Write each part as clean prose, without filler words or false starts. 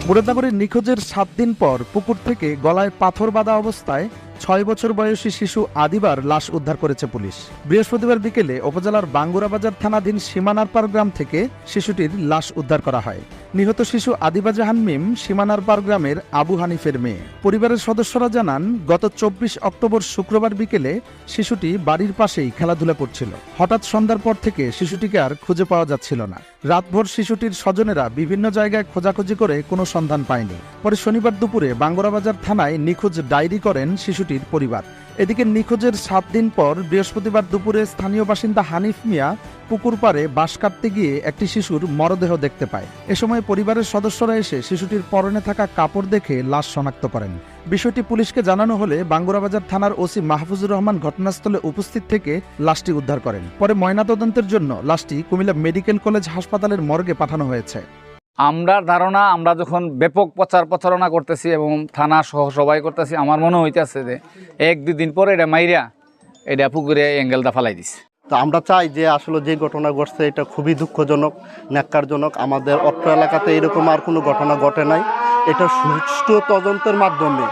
মুরাদনগরের নিখোঁজের 7 দিন পর পুকুর থেকে গলায় পাথর বাঁধা অবস্থায় 6 বছর বয়সী শিশু আদিবার লাশ উদ্ধার করেছে পুলিশ। বৃহস্পতিবার বিকেলে উপজেলার বাঙ্গুরাবাজার থানাধীন সীমানারপাড় গ্রাম থেকে শিশুটির লাশ উদ্ধার করা হয়। নিহত শিশু আদিবা জাহান মিম সীমানারপাড় গ্রামের আবু হানিফের মেয়ে। পরিবারের সদস্যরা জানান, গত 24 অক্টোবর শুক্রবার বিকেলে শিশুটি বাড়ির পাশেই খেলাধুলা করছিল। হঠাৎ সন্ধ্যার পর থেকে শিশুটিকে আর খুঁজে পাওয়া যাচ্ছিল না। রাতভর শিশুটির স্বজনেরা বিভিন্ন জায়গায় খোঁজাখুঁজি করে কোনো সন্ধান পায়নি। পরে শনিবার দুপুরে বাঙ্গুরাবাজার থানায় নিখোঁজ ডায়েরি করেন শিশুটির পরিবার। এদিকে নিখোঁজের 7 দিন পর বৃহস্পতিবার দুপুরে স্থানীয় বাসিন্দা হানিফ মিয়া পুকুর পাড়ে বাঁশ কাটতে গিয়ে একটি শিশুর মরদেহ দেখতে পায়। এ সময় পরিবারের সদস্যরা এসে শিশুটির পরনে থাকা কাপড় দেখে লাশ শনাক্ত করেন। বিষয়টি পুলিশকে জানানো হলে বাঙ্গুরাবাজার থানার ওসি মাহফুজুর রহমান ঘটনাস্থলে উপস্থিত থেকে লাশটি উদ্ধার করেন। পরে ময়নাতদন্তের জন্য লাশটি কুমিল্লা মেডিকেল কলেজ হাসপাতালের মর্গে পাঠানো হয়েছে। আমরা ধারণা, আমরা যখন ব্যাপক প্রচারণা করতেছি এবং থানা সহ সবাই করতেছি, আমার মনে হইতেছে যে 1-2 দিন পরে এটা মাইরা এটা পুকুরে অ্যাঙ্গেলটা ফালাই দিছে। তো আমরা চাই যে আসলে যে ঘটনা ঘটছে এটা খুবই দুঃখজনক, ন্যাক্কারজনক। আমাদের অত্র এলাকাতে এরকম আর কোনো ঘটনা ঘটে নাই। এটা সুষ্ঠু তদন্তের মাধ্যমে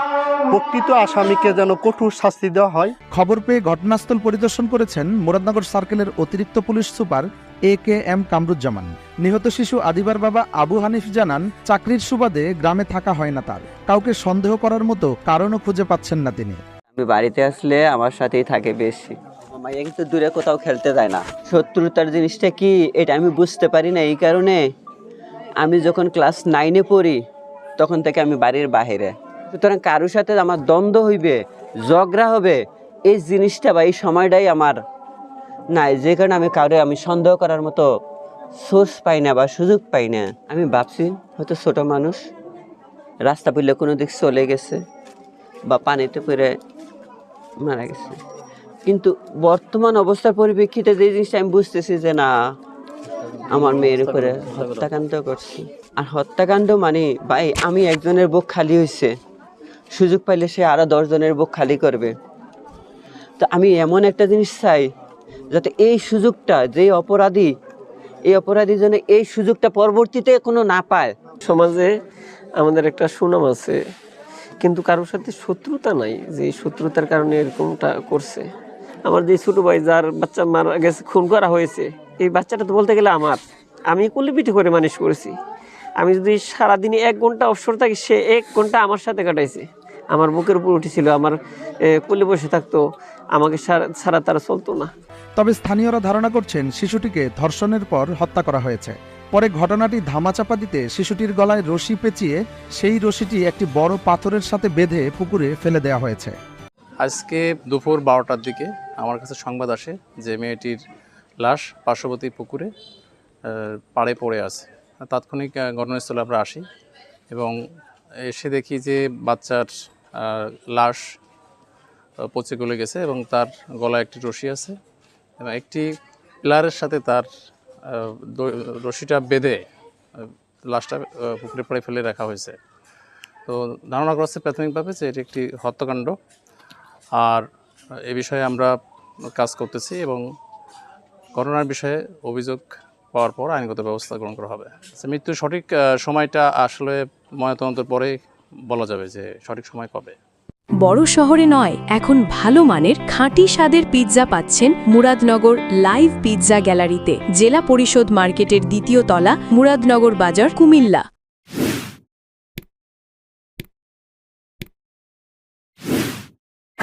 প্রকৃত আসামিকে যেন কঠোর শাস্তি দেওয়া হয়। খবর পেয়ে ঘটনাস্থল পরিদর্শন করেছেন মুরাদনগর সার্কেলের অতিরিক্ত পুলিশ সুপার AKM কামরুজ্জামান। নিহত শিশু আদিবার বাবা আবু হানিফ জানান, চাকরির সুবাদে গ্রামে থাকা হয় না তার। কাউকে সন্দেহ করার মতো কারণও খুঁজে পাচ্ছেন না তিনি। আমি বাড়িতে আসলে আমার সাথেই থাকে বেশি। মাইয়া কিন্তু দূরে কোথাও খেলতে যায় না। শত্রুতার জিনিসটা কি এটা আমি বুঝতে পারি না। এই কারণে আমি যখন ক্লাস 9-এ পড়ি তখন থেকে আমি বাড়ির বাইরে। সুতরাং কারোর সাথে আমার দ্বন্দ্ব হইবে, ঝগড়া হবে, এই জিনিসটা বা এই সময়টাই আমার নাই, যে কারণে আমি সন্দেহ করার মতো সোর্স পাই না বা সুযোগ পাই না। আমি ভাবছি হয়তো ছোট মানুষ, রাস্তা পড়লে কোনো দিক চলে গেছে বা পানিতে পড়ে মারা গেছে। কিন্তু বর্তমান অবস্থার পরিপ্রেক্ষিতে যে জিনিসটা আমি বুঝতেছি যে না, আমার মেয়ের উপরে হত্যাকাণ্ড করছি। আর হত্যাকাণ্ড মানে ভাই, আমি একজনের বুক খালি হয়েছে, সুযোগ পাইলে সে আরো 10 জনের বুক খালি করবে। তো আমি এমন একটা জিনিস চাই যাতে এই সুযোগটা, যে এই অপরাধী যেন এই সুযোগটা পরবর্তীতে কোনো না পায়। সমাজে আমাদের একটা সুনাম আছে, কিন্তু কারোর সাথে শত্রুতা নাই যে শত্রুতার কারণে এরকমটা করছে। আমার যে ছোট ভাই যার বাচ্চা মারা গেছে, খুন করা হয়েছে, এই বাচ্চাটা তো বলতে গেলে আমি কুলিপিঠি করে মানুষ করেছি। আমি যদি সারাদিনে 1 ঘন্টা অবসর থাকি, সে 1 ঘন্টা আমার সাথে কাটাইছে। আমার বুকের উপর উঠেছিল, আমার কোলে বসে থাকতো, আমাকে ছাড়া তারা চলতো না। তবে স্থানীয়রা ধারণা করছেন শিশুটিকে ধর্ষণের পর হত্যা করা হয়েছে। পরে ঘটনাটি ধামাচাপা দিতে শিশুটির গলায় রশি পেঁচিয়ে সেই রশিটি একটি বড় পাথরের সাথে বেঁধে পুকুরে ফেলে দেওয়া হয়েছে। আজকে দুপুর 12টার দিকে আমার কাছে সংবাদ আসে যে মেয়েটির লাশ পার্শ্ববর্তী পুকুরে পাড়ে পড়ে আছে। তাৎক্ষণিক ঘটনাস্থলে আমরা আসি এবং এসে দেখি যে বাচ্চার লাশ পচে গলে গেছে এবং তার গলায় একটি রশি আছে এবং একটি পিলারের সাথে তার রশিটা বেঁধে লাশটা পুকুরে পড়ে ফেলে রাখা হয়েছে। তো ধারণা করা হচ্ছে প্রাথমিকভাবে যে এটি একটি হত্যাকাণ্ড। আর এ বিষয়ে আমরা কাজ করতেছি এবং ঘটনার বিষয়ে অভিযোগ পাওয়ার পর আইনগত ব্যবস্থা গ্রহণ করা হবে। মৃত্যুর সঠিক সময়টা আসলে ময়নাতদন্তের পরে বলা যাবে যে সঠিক সময় কবে। বড় শহরে নয়, এখন ভালো মানের খাঁটি স্বাদের পিৎজা পাচ্ছেন মুরাদনগর লাইভ পিৎজা গ্যালারিতে, জেলা পরিষদ মার্কেটের 2য় তলা, মুরাদনগর বাজার, কুমিল্লা।